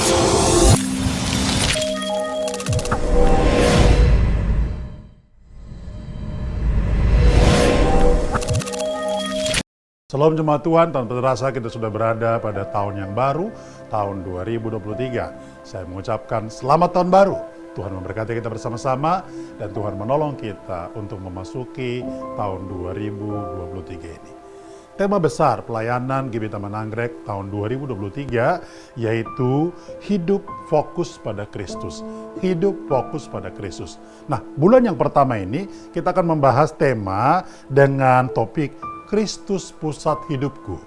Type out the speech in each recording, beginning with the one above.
Salam jemaat Tuhan, tanpa terasa kita sudah berada pada tahun yang baru, tahun 2023. Saya mengucapkan selamat tahun baru. Tuhan memberkati kita bersama-sama dan Tuhan menolong kita untuk memasuki tahun 2023 ini. Tema besar pelayanan GBI Taman Anggrek tahun 2023 yaitu hidup fokus pada Kristus. Hidup fokus pada Kristus. Nah, bulan yang pertama ini kita akan membahas tema dengan topik Kristus pusat hidupku.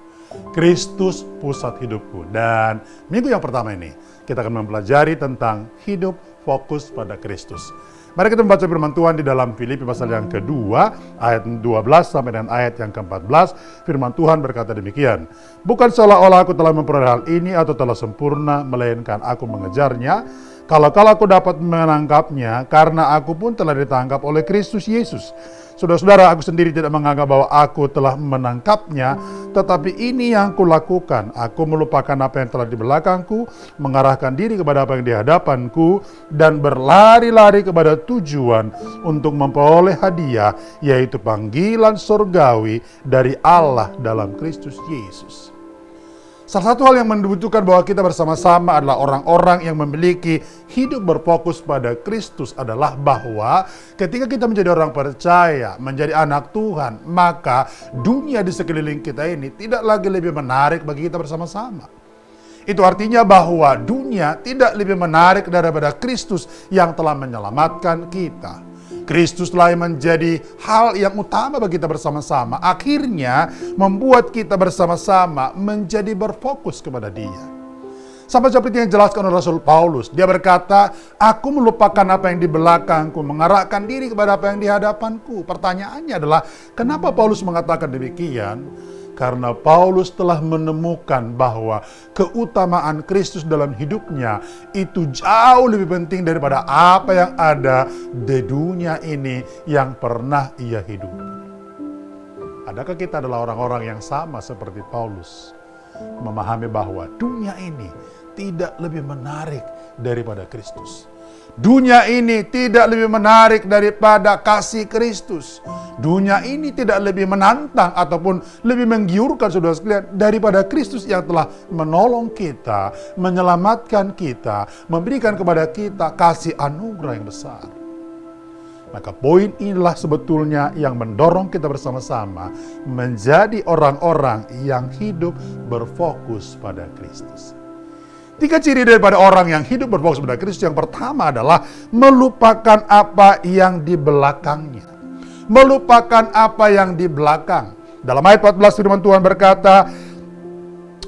Kristus pusat hidupku. Dan minggu yang pertama ini kita akan mempelajari tentang hidup fokus pada Kristus. Mari kita membaca firman Tuhan di dalam Filipi pasal yang kedua, ayat 12 sampai dengan ayat yang ke-14. Firman Tuhan berkata demikian. Bukan seolah-olah aku telah memperoleh hal ini atau telah sempurna, melainkan aku mengejarnya. Kalau aku dapat menangkapnya, karena aku pun telah ditangkap oleh Kristus Yesus. Saudara-saudara, aku sendiri tidak menganggap bahwa aku telah menangkapnya, tetapi ini yang kulakukan. Aku melupakan apa yang telah di belakangku, mengarahkan diri kepada apa yang di hadapanku, dan berlari-lari kepada tujuan untuk memperoleh hadiah, yaitu panggilan surgawi dari Allah dalam Kristus Yesus. Salah satu hal yang membutuhkan bahwa kita bersama-sama adalah orang-orang yang memiliki hidup berfokus pada Kristus adalah bahwa ketika kita menjadi orang percaya, menjadi anak Tuhan, maka dunia di sekeliling kita ini tidak lagi lebih menarik bagi kita bersama-sama. Itu artinya bahwa dunia tidak lebih menarik daripada Kristus yang telah menyelamatkan kita. Kristus telah menjadi hal yang utama bagi kita bersama-sama. Akhirnya membuat kita bersama-sama menjadi berfokus kepada Dia. Sama seperti yang dijelaskan oleh Rasul Paulus. Dia berkata, aku melupakan apa yang di belakangku, mengarahkan diri kepada apa yang di hadapanku. Pertanyaannya adalah, kenapa Paulus mengatakan demikian? Karena Paulus telah menemukan bahwa keutamaan Kristus dalam hidupnya itu jauh lebih penting daripada apa yang ada di dunia ini yang pernah ia hidupi. Adakah kita adalah orang-orang yang sama seperti Paulus? Memahami bahwa dunia ini tidak lebih menarik daripada Kristus. Dunia ini tidak lebih menarik daripada kasih Kristus. Dunia ini tidak lebih menantang ataupun lebih menggiurkan saudara sekalian daripada Kristus yang telah menolong kita, menyelamatkan kita, memberikan kepada kita kasih anugerah yang besar. Maka poin inilah sebetulnya yang mendorong kita bersama-sama menjadi orang-orang yang hidup berfokus pada Kristus. 3 ciri daripada orang yang hidup berfokus pada Kristus. Yang pertama adalah melupakan apa yang di belakangnya. Melupakan apa yang di belakang. Dalam ayat 14 firman Tuhan berkata,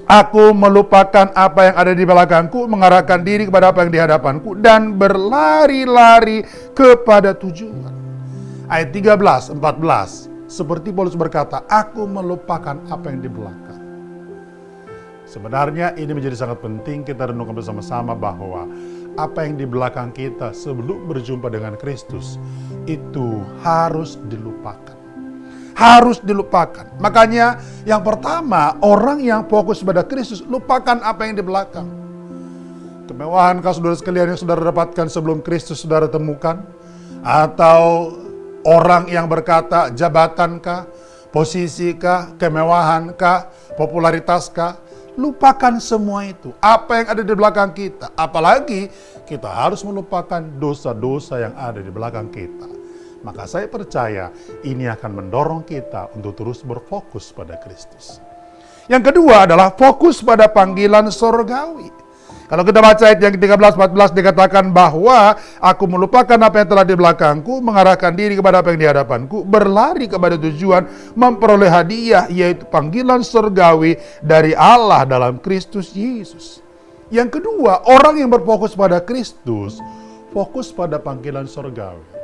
aku melupakan apa yang ada di belakangku, mengarahkan diri kepada apa yang di hadapanku, dan berlari-lari kepada tujuan. Ayat 13, 14, seperti Paulus berkata, aku melupakan apa yang di belakang. Sebenarnya ini menjadi sangat penting kita renungkan bersama-sama bahwa apa yang di belakang kita sebelum berjumpa dengan Kristus itu harus dilupakan. Harus dilupakan. Makanya yang pertama, orang yang fokus pada Kristus, lupakan apa yang di belakang. Kemewahan saudara sekalian yang saudara dapatkan sebelum Kristus saudara temukan? Atau orang yang berkata jabatankah, posisikah, kemewahankah, popularitaskah? Lupakan semua itu. Apa yang ada di belakang kita. Apalagi kita harus melupakan dosa-dosa yang ada di belakang kita. Maka saya percaya ini akan mendorong kita untuk terus berfokus pada Kristus. Yang kedua adalah fokus pada panggilan surgawi. Kalau kita baca ayat yang ke-13-14 dikatakan bahwa aku melupakan apa yang telah di belakangku, mengarahkan diri kepada apa yang di hadapanku, berlari kepada tujuan memperoleh hadiah, yaitu panggilan surgawi dari Allah dalam Kristus Yesus. Yang kedua, orang yang berfokus pada Kristus, fokus pada panggilan surgawi.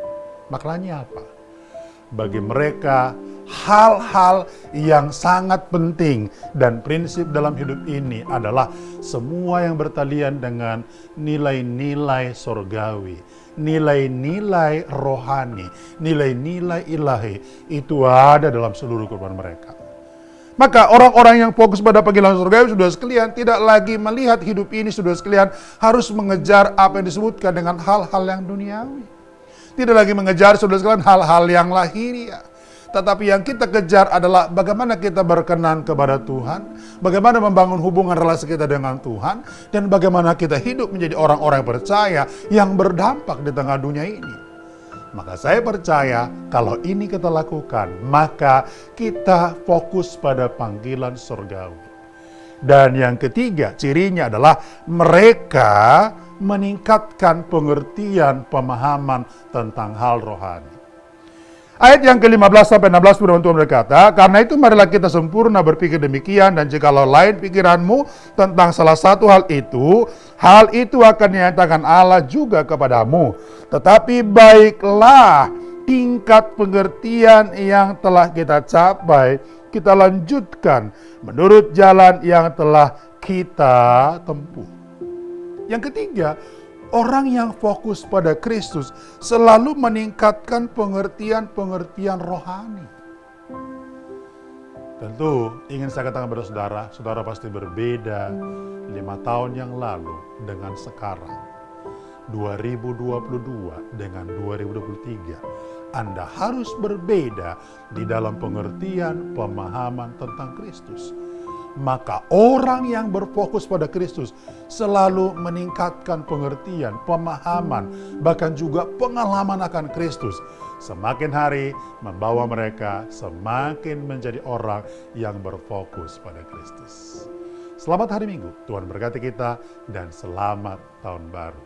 Maknanya apa? Bagi mereka, hal-hal yang sangat penting dan prinsip dalam hidup ini adalah semua yang bertalian dengan nilai-nilai surgawi, nilai-nilai rohani, nilai-nilai ilahi itu ada dalam seluruh kehidupan mereka. Maka orang-orang yang fokus pada panggilan surgawi, saudara sekalian, tidak lagi melihat hidup ini, saudara sekalian, harus mengejar apa yang disebutkan dengan hal-hal yang duniawi. Tidak lagi mengejar, saudara sekalian, hal-hal yang lahiriah. Tetapi yang kita kejar adalah bagaimana kita berkenan kepada Tuhan, bagaimana membangun hubungan relasi kita dengan Tuhan, dan bagaimana kita hidup menjadi orang-orang percaya yang berdampak di tengah dunia ini. Maka saya percaya kalau ini kita lakukan, maka kita fokus pada panggilan surgawi. Dan yang ketiga, cirinya adalah mereka meningkatkan pengertian pemahaman tentang hal rohani. Ayat yang ke-15 sampai 16 firman Tuhan berkata, "Karena itu marilah kita sempurna berpikir demikian, dan jikalau lain pikiranmu tentang salah satu hal itu akan dinyatakan Allah juga kepadamu. Tetapi baiklah tingkat pengertian yang telah kita capai, kita lanjutkan menurut jalan yang telah kita tempuh." Yang ketiga, orang yang fokus pada Kristus selalu meningkatkan pengertian-pengertian rohani. Tentu ingin saya katakan kepada saudara, saudara pasti berbeda 5 tahun yang lalu dengan sekarang. 2022 dengan 2023. Anda harus berbeda di dalam pengertian pemahaman tentang Kristus. Maka orang yang berfokus pada Kristus selalu meningkatkan pengertian, pemahaman, bahkan juga pengalaman akan Kristus. Semakin hari membawa mereka semakin menjadi orang yang berfokus pada Kristus. Selamat hari Minggu, Tuhan berkati kita, dan selamat tahun baru.